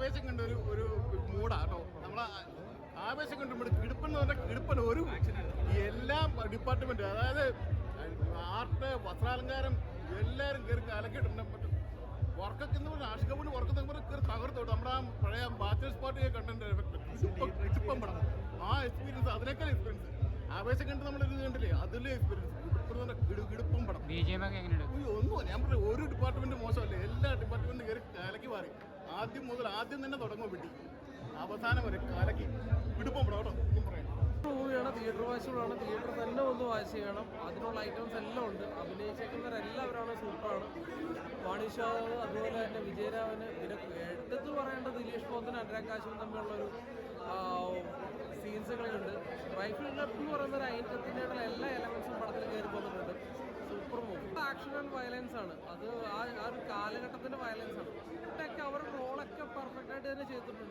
ആവേശം കണ്ട ഒരു മൂടാട്ടോ. നമ്മളെ ആവേശം കണ്ടുമ്പോൾ കിടുപ്പെന്ന് പറഞ്ഞാൽ കിടുപ്പൻ ഒരു എല്ലാ ഡിപ്പാർട്ട്മെൻറ്റും, അതായത് ആർട്ട്, വസ്ത്രാലങ്കാരം എല്ലാവരും കയറി കലക്കിയിട്ടുണ്ട്. വർക്കൊക്കെ എന്ന് പറഞ്ഞാൽ ആഷികപൂര് വർക്കെന്ന് കയറി തകർത്തോട്ട് നമ്മുടെ ആ പഴയ ബാച്ചേഴ്സ് പാർട്ടിയെ കണ്ടന്റ് ഇപ്പം പടം ആ എക്സ്പീരിയൻസ്, അതിനേക്കാൾ എക്സ്പീരിയൻസ്. ആവേശം കണ്ട് നമ്മളിത് കണ്ടില്ലേ, അതിലെ എക്സ്പീരിയൻസ്. കിടുപ്പം പടം ഒന്നും ഞാൻ പറഞ്ഞ ഒരു ഡിപ്പാർട്ട്മെന്റ് മോശമല്ലേ, എല്ലാ ഡിപ്പാർട്ട്മെന്റും കയറി കലക്കി മാറി. ആദ്യം തന്നെ തുടങ്ങും വിട്ടി, അവസാനം വരെ കലക്കി കിടുപ്പം പടം കേട്ടോ. ഒന്നും പറയാം. മൂവിയാണ്, തിയേറ്റർ വാച്ചുകളാണ്, തിയേറ്റർ തന്നെ ഒന്ന് വാച്ച് ചെയ്യണം. അതിനുള്ള ഐറ്റംസ് എല്ലാം ഉണ്ട്. അഭിനയിച്ചേക്കുന്നവരെല്ലാവരാണ് സൂപ്പറാണ്. വാണിഷാ, അതുപോലെ തന്നെ വിജയരാമന്, പിന്നെ എടുത്തു പറയേണ്ടത് ദിലീഷ് പോത്തനും അനുരാഗ് കാശ്യപും തമ്മിലുള്ളൊരു സീൻസുകളുണ്ട്. റൈഫിൾ ക്ലബ് എന്ന് പറയുന്ന ഒരു ഐറ്റത്തിൻ്റെ എല്ലാ എലമെൻസും പടത്തിൽ കയറി പോകുന്നുണ്ട്. Super movie. Action and violence ആണ്. അത് ആ ഒരു കാലഘട്ടത്തിൻ്റെ വയലൻസ് ആണ്. ഇതൊക്കെ അവരുടെ റോളൊക്കെ പെർഫെക്റ്റ് ആയിട്ട് തന്നെ ചെയ്തിട്ടുണ്ട്.